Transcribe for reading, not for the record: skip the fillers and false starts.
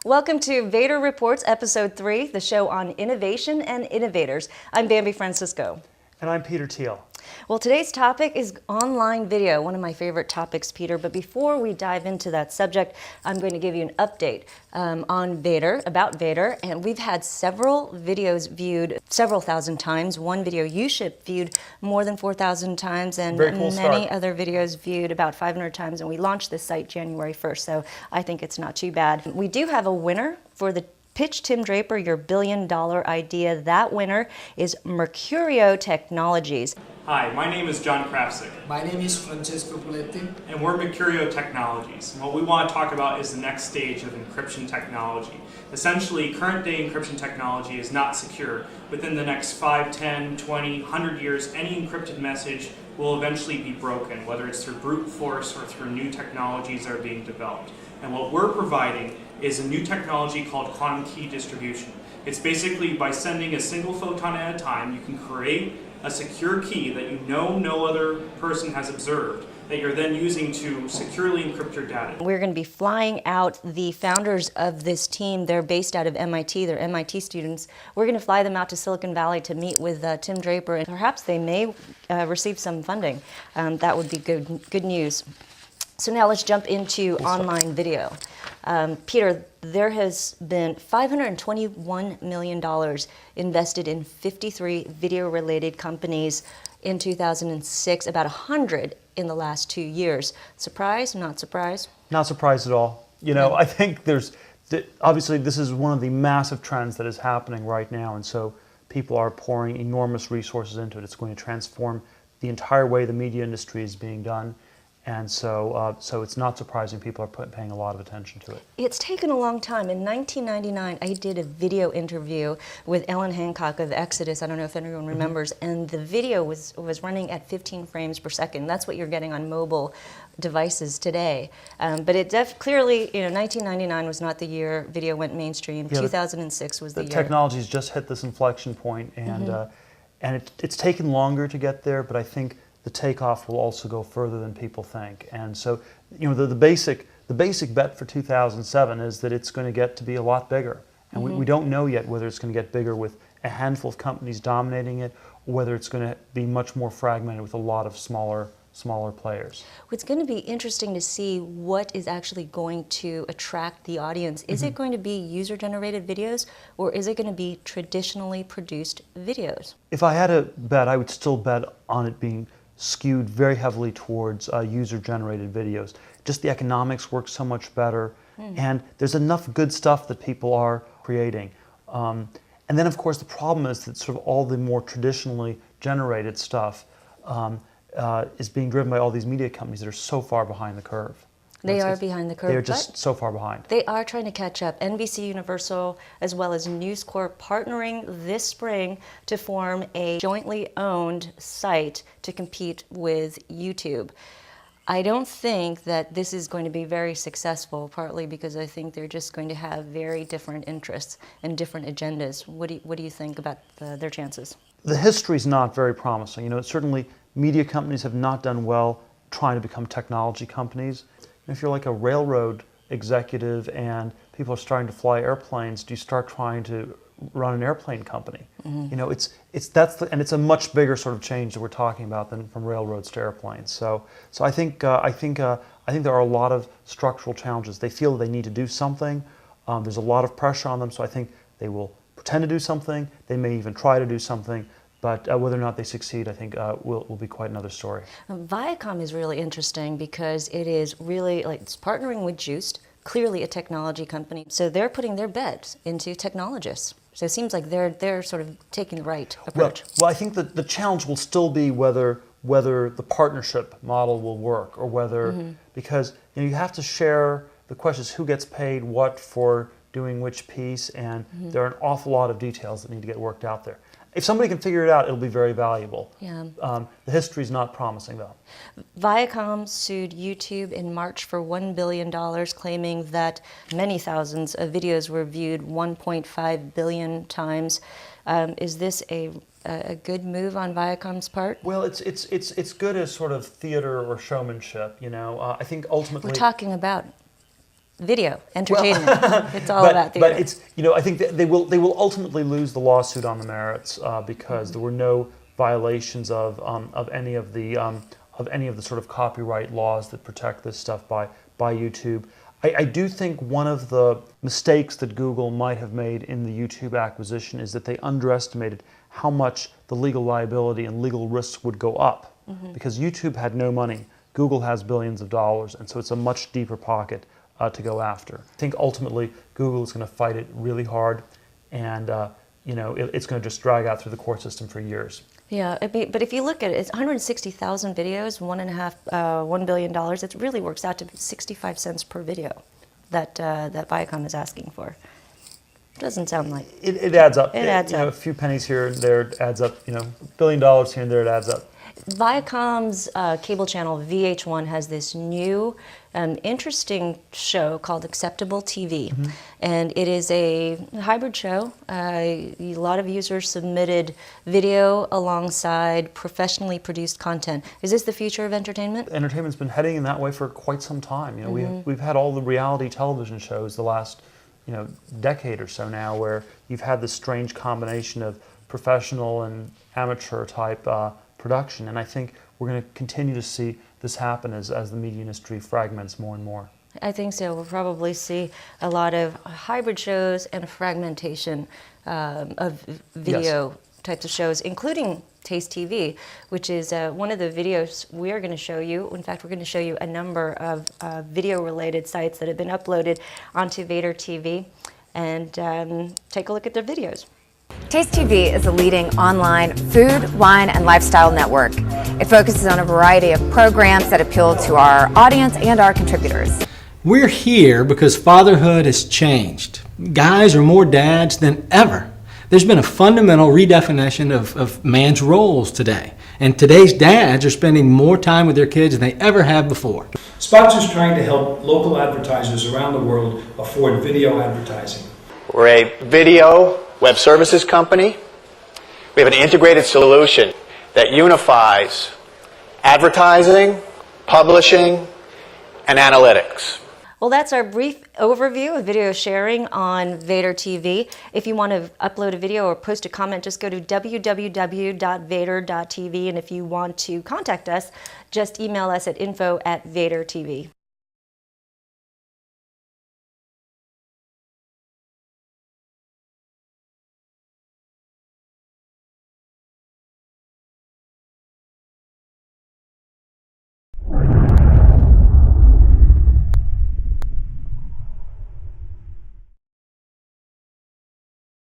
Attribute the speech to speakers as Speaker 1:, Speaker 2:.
Speaker 1: Welcome to Vator Reports, Episode 3, the show on innovation and innovators. I'm Bambi Francisco.
Speaker 2: And I'm Peter Thiel.
Speaker 1: Well, today's topic is online video, one of my favorite topics, Peter. But before we dive into that subject, I'm going to give you an update on Vator, about Vator. And we've had several videos viewed several thousand times. One video you shipped viewed more than 4,000 times, and many other videos viewed about 500 times. And we launched this site January 1st, so I think it's not too bad. We do have a winner for the Pitch Tim Draper Your Billion-Dollar Idea. That winner is Mercurio Technologies.
Speaker 3: Hi, my name is John Krafsick.
Speaker 4: My name is Francesco Poletti.
Speaker 3: And we're Mercurio Technologies. And what we want to talk about is the next stage of encryption technology. Essentially, current day encryption technology is not secure. Within the next 5, 10, 20, 100 years, any encrypted message will eventually be broken, whether it's through brute force or through new technologies that are being developed. And what we're providing is a new technology called quantum key distribution. It's basically by sending a single photon at a time, you can create a secure key that you know no other person has observed, that you're then using to securely encrypt your data.
Speaker 1: We're going to be flying out the founders of this team. They're based out of MIT. They're MIT students. We're going to fly them out to Silicon Valley to meet with Tim Draper, and perhaps they may receive some funding. That would be good news. So now let's jump into online video. Peter, there has been $521 million invested in 53 video-related companies in 2006, about 100 in the last 2 years. Surprise? Not surprised?
Speaker 2: Not surprised at all. You know, I think obviously this is one of the massive trends that is happening right now, and so people are pouring enormous resources into it. It's going to transform the entire way the media industry is being done. And so it's not surprising people are paying a lot of attention to it.
Speaker 1: It's taken a long time. In 1999, I did a video interview with Ellen Hancock of Exodus. I don't know if anyone remembers. And the video was running at 15 frames per second. That's what you're getting on mobile devices today. But it clearly, 1999 was not the year video went mainstream. Yeah, 2006 was the year.
Speaker 2: The technology's just hit this inflection point, and it's taken longer to get there, but I think the takeoff will also go further than people think. And so, the basic bet for 2007 is that it's going to get to be a lot bigger. And we don't know yet whether it's going to get bigger with a handful of companies dominating it, or whether it's going to be much more fragmented with a lot of smaller players.
Speaker 1: It's going to be interesting to see what is actually going to attract the audience. Is it going to be user-generated videos, or is it going to be traditionally produced videos? If
Speaker 2: I had to bet, I would still bet on it being skewed very heavily towards user-generated videos. Just the economics work so much better, and there's enough good stuff that people are creating. And then, of course, the problem is that sort of all the more traditionally generated stuff is being driven by all these media companies that are so far behind the curve.
Speaker 1: They are behind the curve.
Speaker 2: They're just so far behind.
Speaker 1: They are trying to catch up. NBC Universal, as well as News Corp, partnering this spring to form a jointly owned site to compete with YouTube. I don't think that this is going to be very successful, partly because I think they're just going to have very different interests and different agendas. What do you think about their chances?
Speaker 2: The history's not very promising. Certainly media companies have not done well trying to become technology companies. If you're like a railroad executive and people are starting to fly airplanes, do you start trying to run an airplane company? It's a much bigger sort of change that we're talking about than from railroads to airplanes. So I think there are a lot of structural challenges. They feel they need to do something. There's a lot of pressure on them. So I think they will pretend to do something. They may even try to do something. But whether or not they succeed, I think, will be quite another story.
Speaker 1: Viacom is really interesting because it is really, it's partnering with Juiced, clearly a technology company. So they're putting their bet into technologists. So it seems like they're sort of taking the right approach.
Speaker 2: Well, I think that the challenge will still be whether the partnership model will work, or whether, because you have to share, the question is who gets paid what for doing which piece, and there are an awful lot of details that need to get worked out there. If somebody can figure it out, it'll be very valuable.
Speaker 1: Yeah.
Speaker 2: The history's not promising, though.
Speaker 1: Viacom sued YouTube in March for $1 billion, claiming that many thousands of videos were viewed 1.5 billion times. Is this a good move on Viacom's part?
Speaker 2: Well, it's good as sort of theater or showmanship. I think ultimately
Speaker 1: we're talking about video, entertainment. It's all about theater.
Speaker 2: But it's, I think that they will ultimately lose the lawsuit on the merits because there were no violations of any of the sort of copyright laws that protect this stuff by YouTube. I do think one of the mistakes that Google might have made in the YouTube acquisition is that they underestimated how much the legal liability and legal risks would go up, because YouTube had no money. Google has billions of dollars, and so it's a much deeper pocket to go after. I think ultimately Google is going to fight it really hard, and it's going to just drag out through the court system for years.
Speaker 1: Yeah, but if you look at it, it's 160,000 videos, $1 billion. It really works out to 65 cents per video that Viacom is asking for. Doesn't sound like
Speaker 2: it adds up.
Speaker 1: It adds up.
Speaker 2: A few pennies here and there, it adds up. $1 billion here and there, it adds up.
Speaker 1: Viacom's cable channel VH1 has this new interesting show called Acceptable TV, and it is a hybrid show. A lot of users submitted video alongside professionally produced content. Is this the future of entertainment?
Speaker 2: Entertainment's been heading in that way for quite some time. We've had all the reality television shows the last decade or so now, where you've had this strange combination of professional and amateur type production, and I think we're going to continue to see this happen as the media industry fragments more and more.
Speaker 1: I think so. We'll probably see a lot of hybrid shows and fragmentation of video types of shows, including Taste TV, which is one of the videos we are going to show you. In fact, we're going to show you a number of video-related sites that have been uploaded onto Vator TV, and take a look at their videos.
Speaker 5: Taste TV is a leading online food, wine, and lifestyle network. It focuses on a variety of programs that appeal to our audience and our contributors.
Speaker 6: We're here because fatherhood has changed. Guys are more dads than ever. There's been a fundamental redefinition of man's roles today. And today's dads are spending more time with their kids than they ever have before.
Speaker 7: Spots is trying to help local advertisers around the world afford video advertising.
Speaker 8: We're a video web services company. We have an integrated solution that unifies advertising, publishing, and analytics.
Speaker 1: Well, that's our brief overview of video sharing on Vator TV. If you want to upload a video or post a comment, just go to www.vator.tv, and if you want to contact us, just email us at info@vatortv.